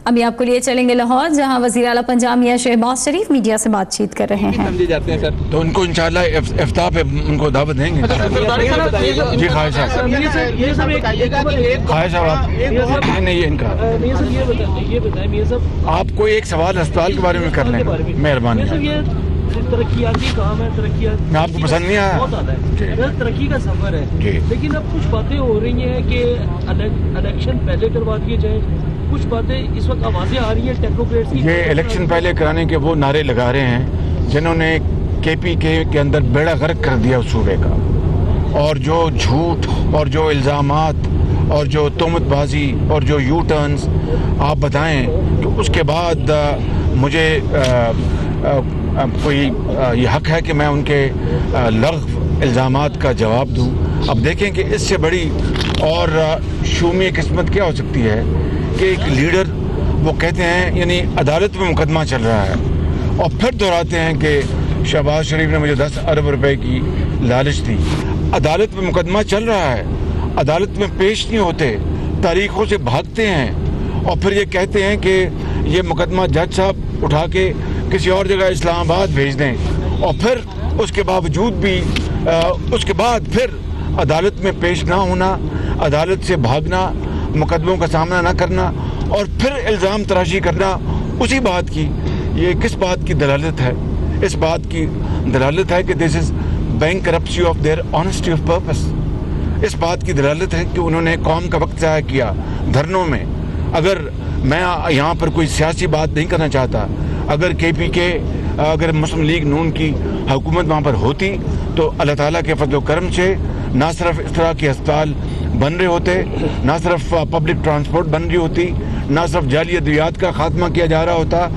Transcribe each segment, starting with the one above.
ابھی آپ کو لیے چلیں گے لاہور، جہاں وزیر اعلیٰ پنجاب میاں شہباز شریف میڈیا سے بات چیت کر رہے ہیں. سمجھے جاتے ہیں سر تو ان کو انشاءاللہ افتاح پہ ان کو دعوت دیں گے. جی خواہش صاحب، خواہش صاحب آپ نہیں ان کا آپ کوئی ایک سوال اسپتال کے بارے میں کر لیں، مہربانی. ترقیاتی کام ہے، ترقیات آپ کو پسند نہیں آیا؟ بہت زیادہ ہے، ترقی کا سفر ہے. جی. لیکن اب کچھ باتیں ہو رہی ہیں کہ الیکشن پہلے کروا دیے جائیں، کچھ باتیں اس وقت آوازیں آ رہی ہیں ٹیکنوکریٹس کی. یہ الیکشن پہلے کرانے کے وہ نعرے لگا رہے ہیں جنہوں نے KPK کے اندر بیڑا غرق کر دیا اس صوبے کا، اور جو جھوٹ اور جو الزامات اور جو تہمت بازی اور جو یو ٹرنز آپ بتائیں کہ اس کے بعد مجھے کوئی یہ حق ہے کہ میں ان کے لغو الزامات کا جواب دوں. اب دیکھیں کہ اس سے بڑی اور شومی قسمت کیا ہو سکتی ہے کہ ایک لیڈر وہ کہتے ہیں یعنی عدالت میں مقدمہ چل رہا ہے اور پھر دہراتے ہیں کہ شہباز شریف نے مجھے 10 ارب روپے کی لالچ دی. عدالت میں مقدمہ چل رہا ہے، عدالت میں پیش نہیں ہوتے، تاریخوں سے بھاگتے ہیں اور پھر یہ کہتے ہیں کہ یہ مقدمہ جج صاحب اٹھا کے کسی اور جگہ اسلام آباد بھیج دیں، اور پھر اس کے باوجود بھی اس کے بعد پھر عدالت میں پیش نہ ہونا، عدالت سے بھاگنا، مقدموں کا سامنا نہ کرنا اور پھر الزام تراشی کرنا اسی بات کی. یہ کس بات کی دلالت ہے؟ اس بات کی دلالت ہے کہ this is bankruptcy of their honesty of purpose. اس بات کی دلالت ہے کہ انہوں نے قوم کا وقت ضائع کیا دھرنوں میں. اگر میں یہاں پر کوئی سیاسی بات نہیں کرنا چاہتا، اگر KPK اگر مسلم لیگ نون کی حکومت وہاں پر ہوتی تو اللہ تعالیٰ کے فضل و کرم سے نہ صرف اس طرح کے اسپتال بن رہے ہوتے، نہ صرف پبلک ٹرانسپورٹ بن رہی ہوتی، نہ صرف جعلی ادویات کا خاتمہ کیا جا رہا ہوتا،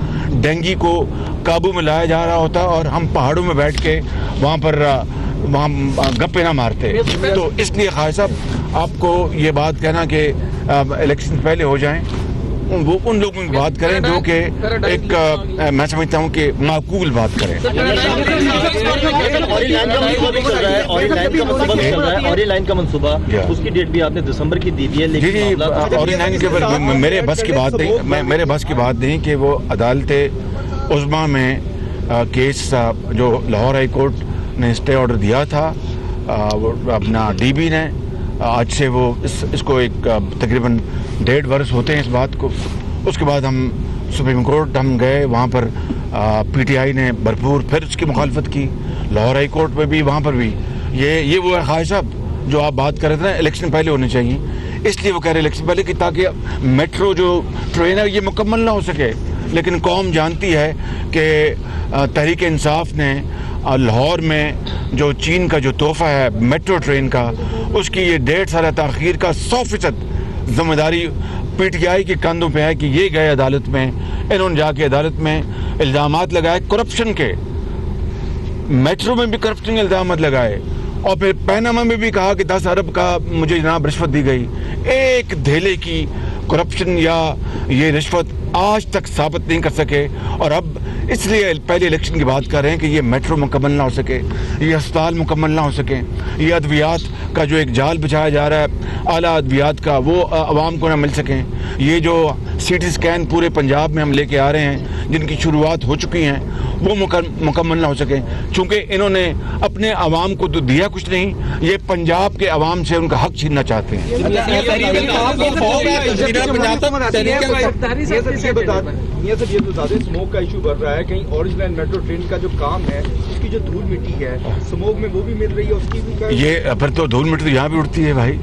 ڈینگی کو قابو میں لایا جا رہا ہوتا اور ہم پہاڑوں میں بیٹھ کے وہاں گپے نہ مارتے. تو اس لیے خواہش صاحب آپ کو یہ بات کہنا کہ الیکشن پہلے ہو جائیں، وہ ان لوگوں کی بات کریں جو کہ ایک میں سمجھتا ہوں کہ معقول بات کریں. اوری لائن کا منصوبہ اس کی ڈیٹ بھی آپ نے دسمبر کی دی ہے. جی اوری لائن کے میرے بس کی بات نہیں، میرے بس کی بات نہیں کہ وہ عدالت عظمیٰ میں کیس جو لاہور ہائی کورٹ نے اسٹے آرڈر دیا تھا، اپنا DB نے آج سے وہ اس کو ایک تقریباً 1.5 برس ہوتے ہیں اس بات کو. اس کے بعد ہم سپریم کورٹ ہم گئے، وہاں پر PTI نے بھرپور پھر اس کی مخالفت کی، لاہور ہائی کورٹ میں بھی، وہاں پر بھی. یہ وہ ہے خواہش صاحب جو آپ بات کر رہے تھے نا الیکشن پہلے ہونے چاہیے، اس لیے وہ کہہ رہے الیکشن پہلے کہ تاکہ میٹرو جو ٹرین ہے یہ مکمل نہ ہو سکے. لیکن قوم جانتی ہے کہ تحریک انصاف نے لاہور میں جو چین کا جو تحفہ ہے میٹرو ٹرین کا، اس کی یہ 1.5 سال تاخیر کا 100% ذمہ داری PTI کے کندھوں پہ ہے کہ یہ گئے عدالت میں، انہوں نے جا کے عدالت میں الزامات لگائے کرپشن کے، میٹرو میں بھی کرپشن کے الزامات لگائے اور پھر پیناما میں بھی کہا کہ 10 ارب کا مجھے جناب رشوت دی گئی. ایک دھیلے کی کرپشن یا یہ رشوت آج تک ثابت نہیں کر سکے، اور اب اس لیے پہلے الیکشن کی بات کر رہے ہیں کہ یہ میٹرو مکمل نہ ہو سکے، یہ اسپتال مکمل نہ ہو سکے، یہ ادویات کا جو ایک جال بچھایا جا رہا ہے اعلیٰ ادویات کا وہ عوام کو نہ مل سکیں، یہ جو CT اسکین پورے پنجاب میں ہم لے کے آ رہے ہیں جن کی شروعات ہو چکی ہیں وہ مکمل نہ ہو سکیں، چونکہ انہوں نے اپنے عوام کو تو دیا کچھ نہیں، یہ پنجاب کے عوام سے ان کا حق چھیننا چاہتے ہیں. یہ سب یہ بتا دیں اسموک کا ایشو بڑھ رہا ہے، کہیں اورنج لائن میٹرو ٹرین کا جو کام ہے اس کی جو دھول مٹی ہے اسموک میں وہ بھی مل رہی ہے، اس کی بھی یہ پھر تو دھول مٹی تو یہاں بھی اٹھتی ہے بھائی.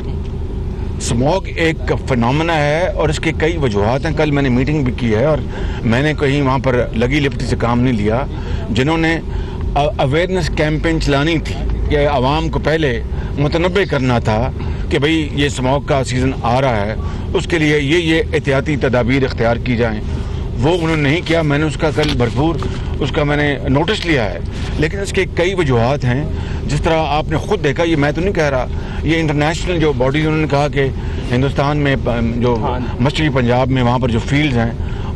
اسموک ایک فنامنا ہے اور اس کے کئی وجوہات ہیں. کل میں نے میٹنگ بھی کی ہے اور میں نے کہیں وہاں پر لگی لپٹی سے کام نہیں لیا. جنہوں نے اویئرنیس کیمپین چلانی تھی کہ عوام کو پہلے متنبع کرنا تھا کہ بھئی یہ اسموک کا سیزن آ رہا ہے، اس کے لیے یہ احتیاطی تدابیر اختیار کی جائیں، وہ انہوں نے نہیں کیا. میں نے اس کا کل بھرپور اس کا میں نے نوٹس لیا ہے، لیکن اس کے کئی وجوہات ہیں. جس طرح آپ نے خود دیکھا، یہ میں تو نہیں کہہ رہا، یہ انٹرنیشنل جو باڈیز انہوں نے کہا کہ ہندوستان میں جو مشرقی پنجاب میں وہاں پر جو فیلڈز ہیں